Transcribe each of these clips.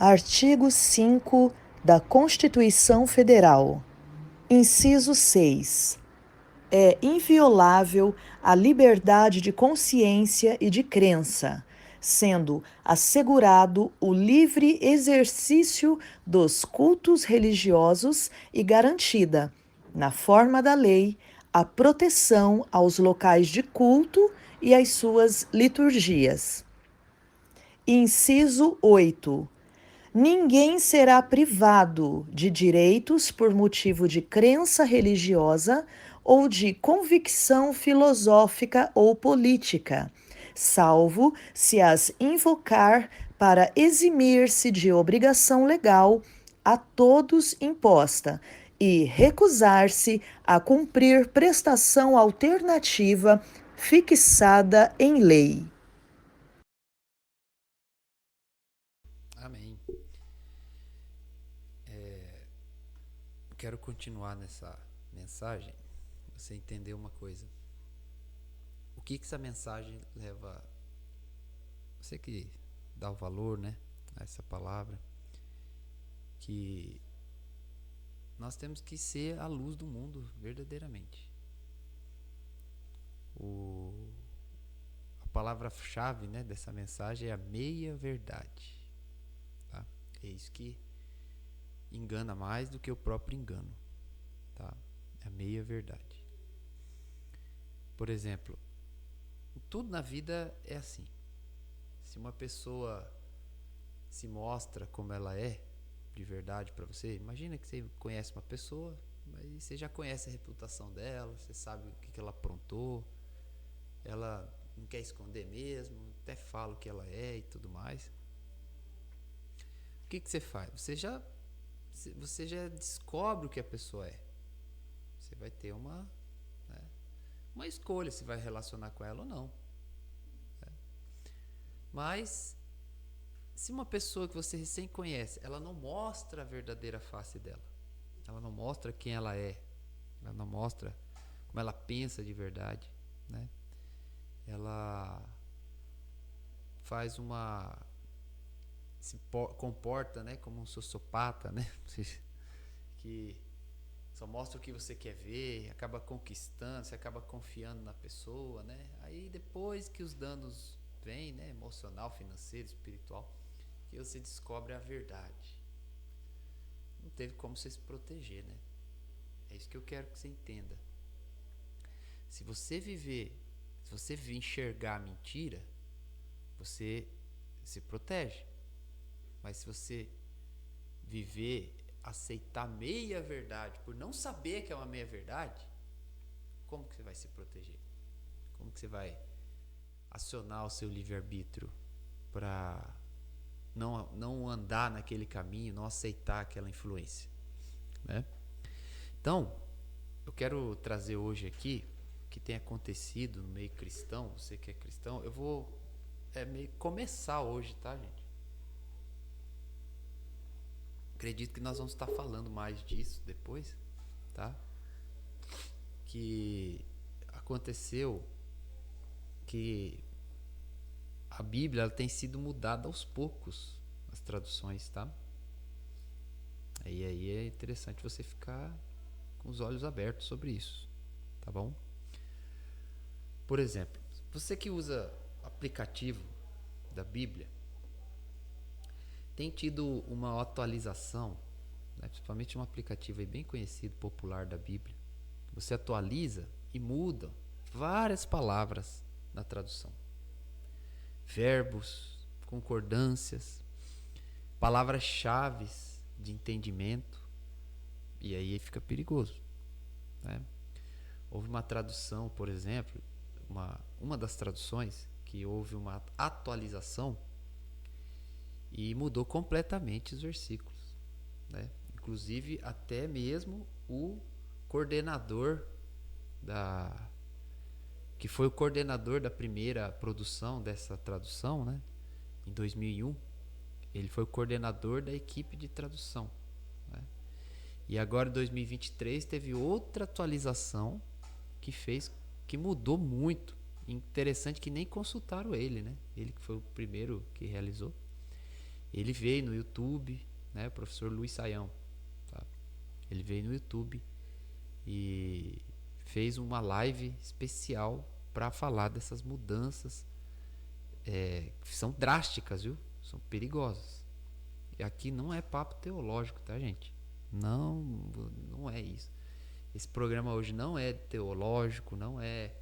Artigo 5 da Constituição Federal. Inciso 6. É inviolável a liberdade de consciência e de crença, sendo assegurado o livre exercício dos cultos religiosos e garantida, na forma da lei, a proteção aos locais de culto e às suas liturgias. Inciso 8. Ninguém será privado de direitos por motivo de crença religiosa ou de convicção filosófica ou política, salvo se as invocar para eximir-se de obrigação legal a todos imposta e recusar-se a cumprir prestação alternativa fixada em lei. Amém. Eu quero continuar nessa mensagem. Você entender uma coisa. O que essa mensagem leva? Você que dá o valor, né, a essa palavra, que nós temos que ser a luz do mundo verdadeiramente. A palavra-chave, né, dessa mensagem é a meia-verdade. Tá? É isso que engana mais do que o próprio engano. Tá? É a meia-verdade. Por exemplo, tudo na vida é assim. Se uma pessoa se mostra como ela é, de verdade para você, imagina que você conhece uma pessoa, mas você já conhece a reputação dela, você sabe o que ela aprontou, ela não quer esconder mesmo, até fala o que ela é e tudo mais. O que você faz? Você já descobre o que a pessoa é. Você vai ter né, uma escolha se vai relacionar com ela ou não. Né? Mas se uma pessoa que você recém conhece, ela não mostra a verdadeira face dela, ela não mostra quem ela é, ela não mostra como ela pensa de verdade, né? Ela faz se comporta, né, como um sociopata, né? Que só mostra o que você quer ver, acaba conquistando, você acaba confiando na pessoa, né? Aí depois que os danos vêm, né, emocional, financeiro, espiritual, que você descobre a verdade. Não teve como você se proteger, né? É isso que eu quero que você entenda. Se você enxergar a mentira, você se protege. Mas se você viver, aceitar meia verdade, por não saber que é uma meia verdade, como que você vai se proteger? Como que você vai acionar o seu livre-arbítrio para não andar naquele caminho, não aceitar aquela influência, né? Então, eu quero trazer hoje aqui o que tem acontecido no meio cristão. Você que é cristão, eu vou meio começar hoje, tá, gente? Acredito que nós vamos estar falando mais disso depois, tá? Que aconteceu que a Bíblia ela tem sido mudada aos poucos, as traduções, tá? Aí é interessante você ficar com os olhos abertos sobre isso, tá bom? Por exemplo, você que usa aplicativo da Bíblia, tem tido uma atualização, né, principalmente um aplicativo aí bem conhecido, popular da Bíblia. Você atualiza e muda várias palavras na tradução. Verbos, concordâncias, palavras-chave de entendimento, e aí fica perigoso, né? Houve uma tradução, por exemplo, uma das traduções que houve uma atualização e mudou completamente os versículos, né? Inclusive até mesmo o coordenador que foi o coordenador da primeira produção dessa tradução, né? Em 2001, ele foi o coordenador da equipe de tradução, né? E agora em 2023 teve outra atualização que mudou muito. Interessante que nem consultaram ele, né? Ele que foi o primeiro que realizou. Ele veio no YouTube, né, o professor Luiz Saião, tá? Ele veio no YouTube e fez uma live especial para falar dessas mudanças que são drásticas, viu? São perigosas. E aqui não é papo teológico, tá, gente? Não é isso. Esse programa hoje não é teológico, não é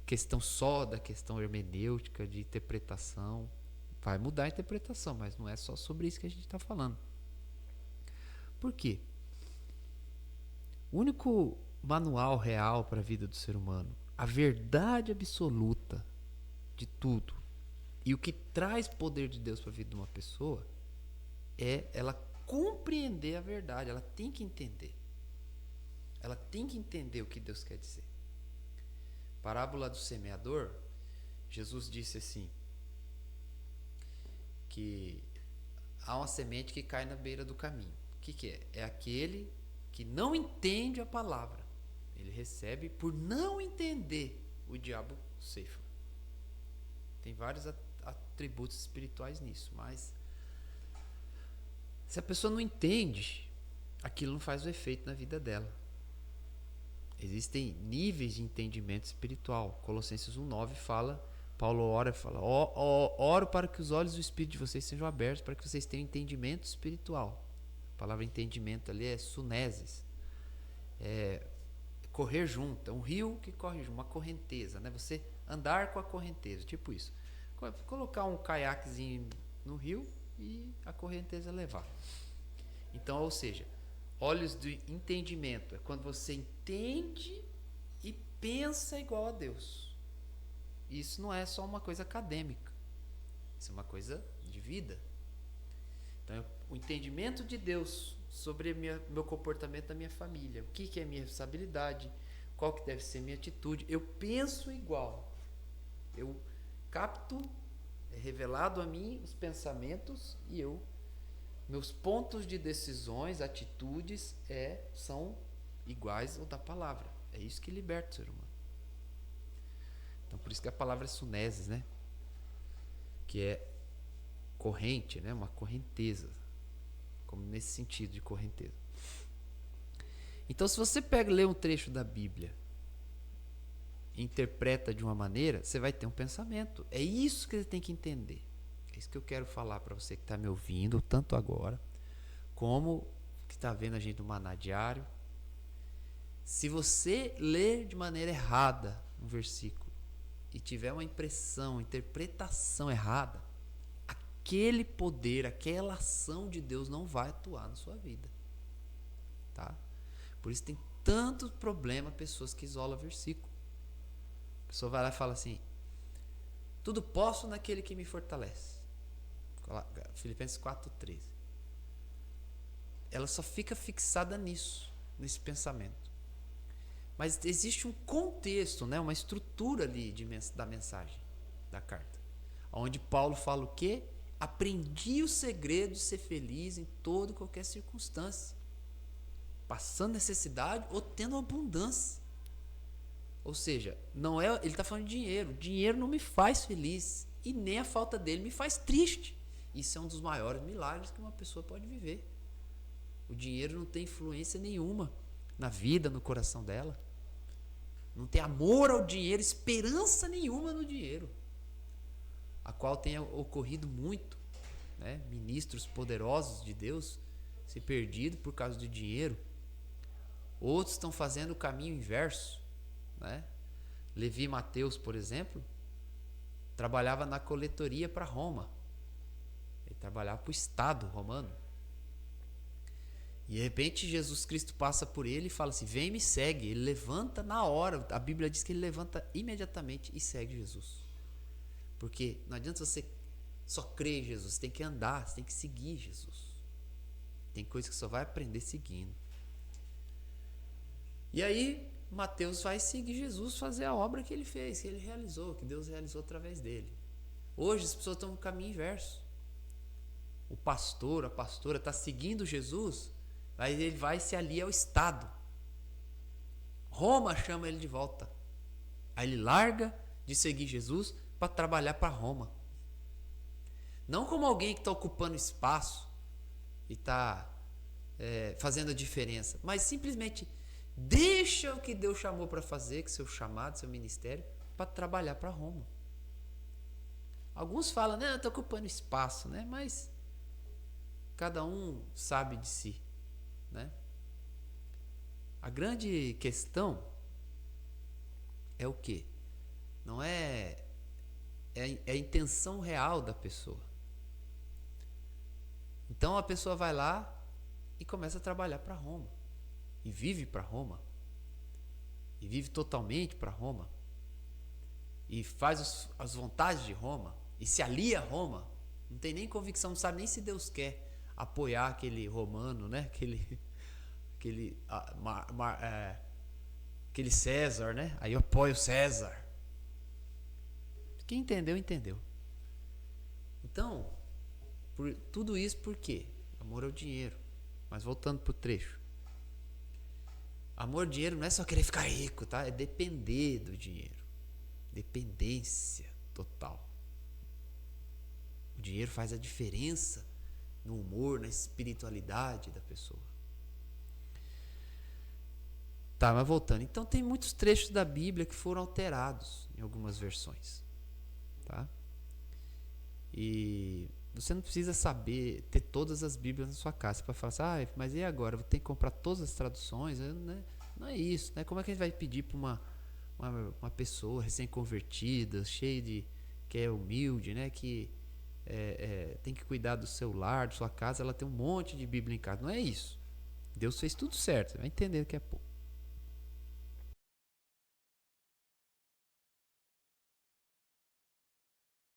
questão só da questão hermenêutica, de interpretação. Vai mudar a interpretação, mas não é só sobre isso que a gente está falando. Por quê? O único manual real para a vida do ser humano, a verdade absoluta de tudo, e o que traz poder de Deus para a vida de uma pessoa, é ela compreender a verdade. Ela tem que entender. Ela tem que entender o que Deus quer dizer. Parábola do semeador, Jesus disse assim, que há uma semente que cai na beira do caminho. O que é? É aquele que não entende a palavra. Ele recebe, por não entender, o diabo ceifa. Tem vários atributos espirituais nisso, mas se a pessoa não entende, aquilo não faz o efeito na vida dela. Existem níveis de entendimento espiritual. Colossenses 1:9 fala, Paulo ora e fala, oro para que os olhos do espírito de vocês sejam abertos, para que vocês tenham entendimento espiritual. A palavra entendimento ali é sunesis. É correr junto, é um rio que corre junto, uma correnteza, né? Você andar com a correnteza, tipo isso. Colocar um caiaquezinho no rio e a correnteza levar. Então, ou seja, olhos do entendimento é quando você entende e pensa igual a Deus. Isso não é só uma coisa acadêmica, isso é uma coisa de vida. Então, o entendimento de Deus sobre meu comportamento da minha família, o que é minha responsabilidade, qual que deve ser minha atitude. Eu penso igual, eu capto, é revelado a mim os pensamentos e meus pontos de decisões, atitudes são iguais ao da palavra. É isso que liberta o ser humano. Então por isso que a palavra é sunesis, né? Que é corrente, né? Uma correnteza, como nesse sentido de correnteza. Então se você lê um trecho da Bíblia e interpreta de uma maneira, você vai ter um pensamento. É isso que você tem que entender. É isso que eu quero falar para você que está me ouvindo, tanto agora, como que está vendo a gente no Maná Diário. Se você ler de maneira errada um versículo e tiver uma interpretação errada, aquele poder, aquela ação de Deus não vai atuar na sua vida. Tá? Por isso tem tanto problema, pessoas que isolam versículo. A pessoa vai lá e fala assim, tudo posso naquele que me fortalece. Filipenses 4:13. Ela só fica fixada nisso, nesse pensamento. Mas existe um contexto, né, uma estrutura ali da mensagem, da carta, onde Paulo fala o quê? Aprendi o segredo de ser feliz em toda e qualquer circunstância, passando necessidade ou tendo abundância. Ou seja, ele está falando de dinheiro. Dinheiro não me faz feliz e nem a falta dele me faz triste. Isso é um dos maiores milagres que uma pessoa pode viver. O dinheiro não tem influência nenhuma na vida, no coração dela. Não tem amor ao dinheiro, esperança nenhuma no dinheiro. A qual tem ocorrido muito, né? Ministros poderosos de Deus se perdido por causa do dinheiro. Outros estão fazendo o caminho inverso, né? Levi Mateus, por exemplo, trabalhava na coletoria para Roma. Ele trabalhava para o Estado romano. E de repente Jesus Cristo passa por ele e fala assim, vem e me segue. Ele levanta na hora. A Bíblia diz que ele levanta imediatamente e segue Jesus. Porque não adianta você só crer em Jesus, você tem que andar, você tem que seguir Jesus. Tem coisa que só vai aprender seguindo. E aí Mateus vai seguir Jesus, fazer a obra que ele fez, que ele realizou, que Deus realizou através dele. Hoje as pessoas estão no caminho inverso. O pastor, a pastora está seguindo Jesus, aí ele vai se aliar ao Estado. Roma chama ele de volta. Aí ele larga de seguir Jesus para trabalhar para Roma. Não como alguém que está ocupando espaço e está fazendo a diferença, mas simplesmente deixa o que Deus chamou para fazer, que seu chamado, seu ministério, para trabalhar para Roma. Alguns falam, né, eu estou ocupando espaço, né? Mas cada um sabe de si, né? A grande questão é o quê? Não é a intenção real da pessoa. Então a pessoa vai lá e começa a trabalhar para Roma. E vive para Roma. E vive totalmente para Roma. E faz as vontades de Roma. E se alia a Roma. Não tem nem convicção, não sabe nem se Deus quer apoiar aquele romano, né? Aquele César, né? Aí eu apoio o César. Quem entendeu, entendeu. Então, tudo isso por quê? Amor ao dinheiro. Mas voltando pro trecho. Amor ao dinheiro não é só querer ficar rico, tá? É depender do dinheiro. Dependência total. O dinheiro faz a diferença no humor, na espiritualidade da pessoa. Tá, mas voltando. Então tem muitos trechos da Bíblia que foram alterados em algumas versões. Tá? E você não precisa saber, ter todas as Bíblias na sua casa para falar assim, mas e agora? Vou ter que comprar todas as traduções? Né? Não é isso, né? Como é que a gente vai pedir para uma pessoa recém-convertida, cheia de... que é humilde, né? Que tem que cuidar do seu lar, da sua casa, ela tem um monte de Bíblia em casa. Não é isso. Deus fez tudo certo, você vai entender daqui a pouco.